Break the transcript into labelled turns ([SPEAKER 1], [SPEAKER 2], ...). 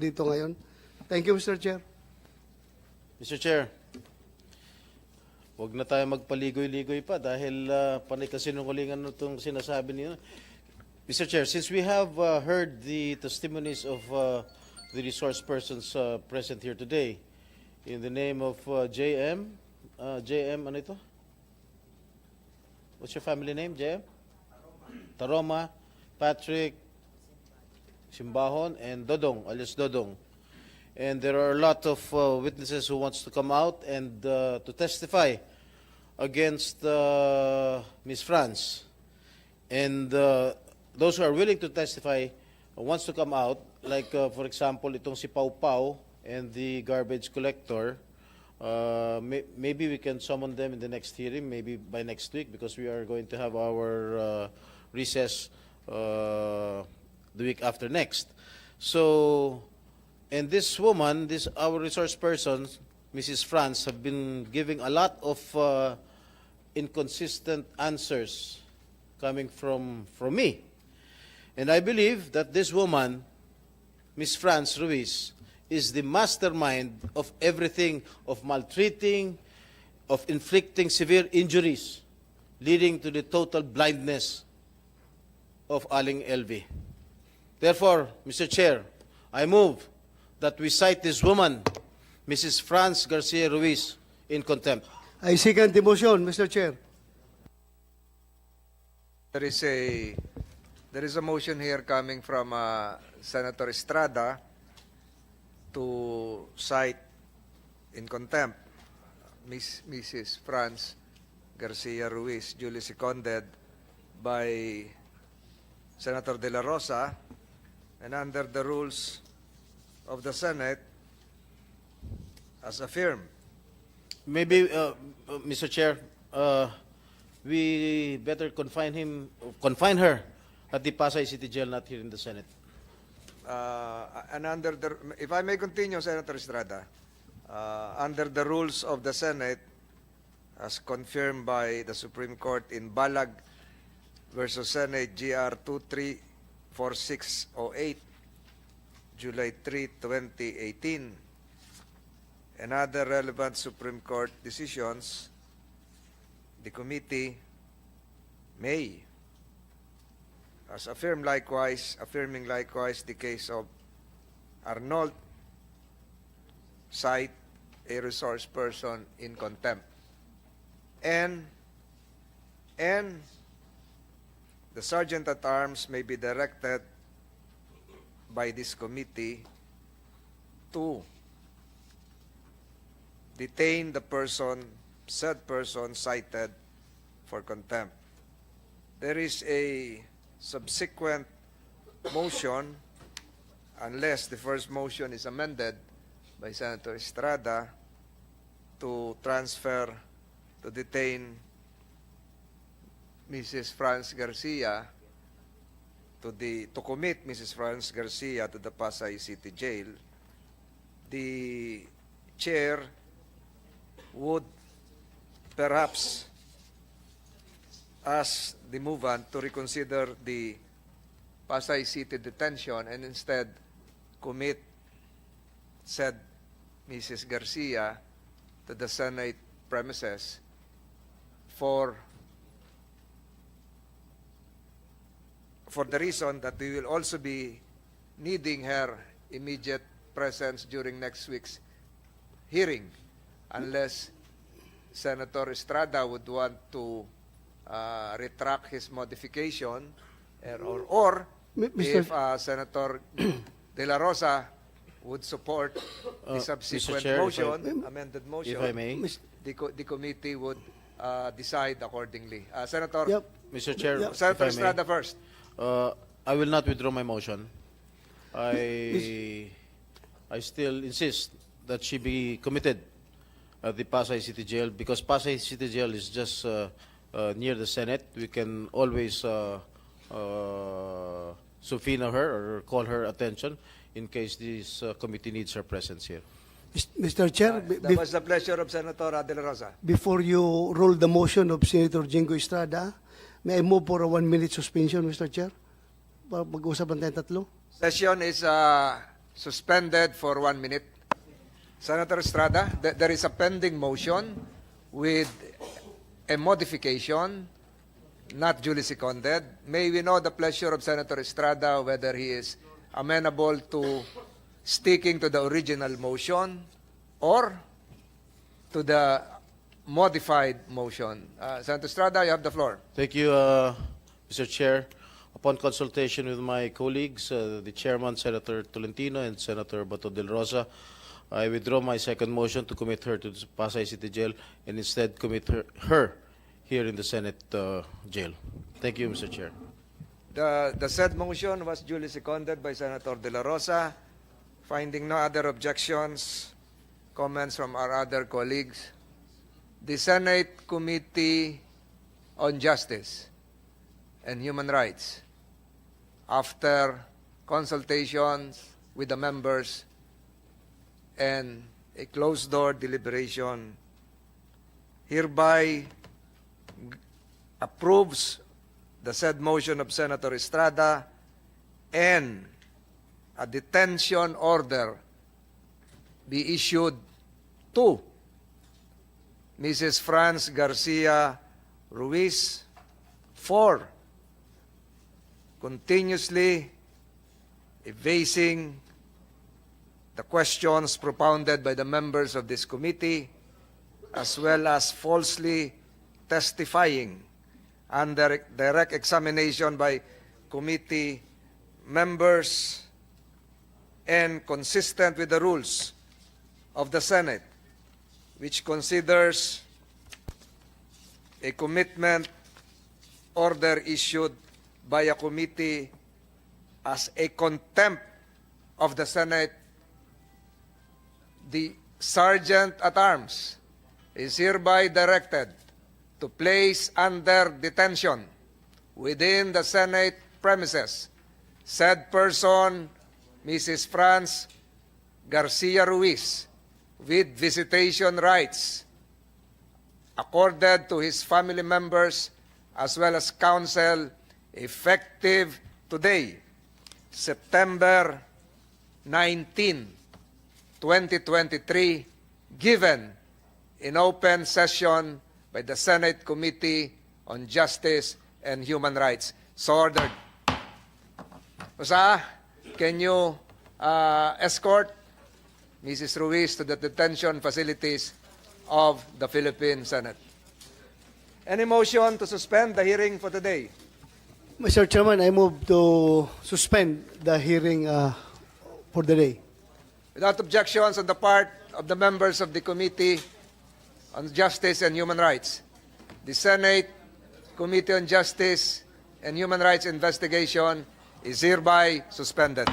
[SPEAKER 1] dito ngayon. Thank you, Mr. Chair.
[SPEAKER 2] Mr. Chair, huwag na tayo magpaligoy-ligoy pa dahil panay kasinungalingan itong sinasabi niyo. Mr. Chair, since we have heard the testimonies of the resource persons present here today, in the name of JM, ano ito? What's your family name, JM? Taroma, Patrick, Simbahon, and Dodong, alias Dodong. And there are a lot of witnesses who wants to come out and to testify against Ms. Franz. And those who are willing to testify wants to come out, like for example, itong si Pau Pau and the garbage collector. Maybe we can summon them in the next hearing, maybe by next week, because we are going to have our recess the week after next. So, and this woman, our resource person, Mrs. Franz, have been giving a lot of inconsistent answers coming from me. And I believe that this woman, Ms. Franz Ruiz, is the mastermind of everything, of maltreating, of inflicting severe injuries, leading to the total blindness of Aling LV. Therefore, Mr. Chair, I move that we cite this woman, Mrs. Franz Garcia Ruiz, in contempt.
[SPEAKER 1] I second the motion, Mr. Chair.
[SPEAKER 3] There is a motion here coming from Senator Estrada to cite in contempt Mrs. Franz Garcia Ruiz, duly seconded by Senator De La Rosa, and under the rules of the Senate, as affirmed.
[SPEAKER 2] Maybe, Mr. Chair, we better confine her at the Pasay City Jail, not here in the Senate.
[SPEAKER 3] And under the, if I may continue, Senator Estrada, under the rules of the Senate, as confirmed by the Supreme Court in Balag versus Senate GR 234608, July 3, 2018, and other relevant Supreme Court decisions, the committee may, as affirming likewise the case of Arnold, cite a resource person in contempt. And the Sergeant at Arms may be directed by this committee to detain the said person cited for contempt. There is a subsequent motion, unless the first motion is amended by Senator Estrada, to detain Mrs. Franz Garcia to commit Mrs. Franz Garcia to the Pasay City Jail. The chair would perhaps ask the movant to reconsider the Pasay City detention and instead commit said Mrs. Garcia to the Senate premises for the reason that we will also be needing her immediate presence during next week's hearing, unless Senator Estrada would want to retract his modification, or if Senator De La Rosa would support the subsequent
[SPEAKER 2] Chair,
[SPEAKER 3] amended motion,
[SPEAKER 2] if I may.
[SPEAKER 3] the committee would decide accordingly. Senator,
[SPEAKER 1] Yep.
[SPEAKER 2] Mr. Chair, if
[SPEAKER 3] Senator
[SPEAKER 2] I may.
[SPEAKER 3] Estrada first.
[SPEAKER 2] I will not withdraw my motion. I still insist that she be committed at the Pasay City Jail, because Pasay City Jail is just near the Senate. We can always subpoena her or call her attention in case this committee needs her presence here.
[SPEAKER 1] Mr. Chair,
[SPEAKER 3] That was the pleasure of Senator De La Rosa.
[SPEAKER 1] before you rule the motion of Senator Jingo Estrada, may I move for a 1-minute suspension, Mr. Chair? Para mag-usapan tayong tatlo.
[SPEAKER 3] Session is suspended for 1 minute. Senator Estrada, there is a pending motion with a modification, not duly seconded. May we know the pleasure of Senator Estrada, whether he is amenable to sticking to the original motion or to the modified motion. Senator Estrada, you have the floor.
[SPEAKER 2] Thank you, Mr. Chair. Upon consultation with my colleagues, the Chairman, Senator Tolentino, and Senator Bato del Rosa, I withdraw my second motion to commit her to the Pasay City Jail and instead commit her here in the Senate jail. Thank you, Mr. Chair.
[SPEAKER 3] The said motion was duly seconded by Senator De La Rosa. Finding no other objections, comments from our other colleagues, the Senate Committee on Justice and Human Rights, after consultations with the members and a closed-door deliberation, hereby approves the said motion of Senator Estrada and a detention order be issued to Mrs. Franz Garcia Ruiz for continuously evading the questions propounded by the members of this committee, as well as falsely testifying under direct examination by committee members and consistent with the rules of the Senate, which considers a commitment order issued by a committee as a contempt of the Senate. The Sergeant at Arms is hereby directed to place under detention within the Senate premises said person, Mrs. Franz Garcia Ruiz, with visitation rights accorded to his family members as well as counsel, effective today, September 19, 2023, given in open session by the Senate Committee on Justice and Human Rights. So ordered. Osa, can you escort Mrs. Ruiz to the detention facilities of the Philippine Senate? Any motion to suspend the hearing for today?
[SPEAKER 1] Mr. Chairman, I move to suspend the hearing for the day.
[SPEAKER 3] Without objections on the part of the members of the Committee on Justice and Human Rights, the Senate Committee on Justice and Human Rights investigation is hereby suspended.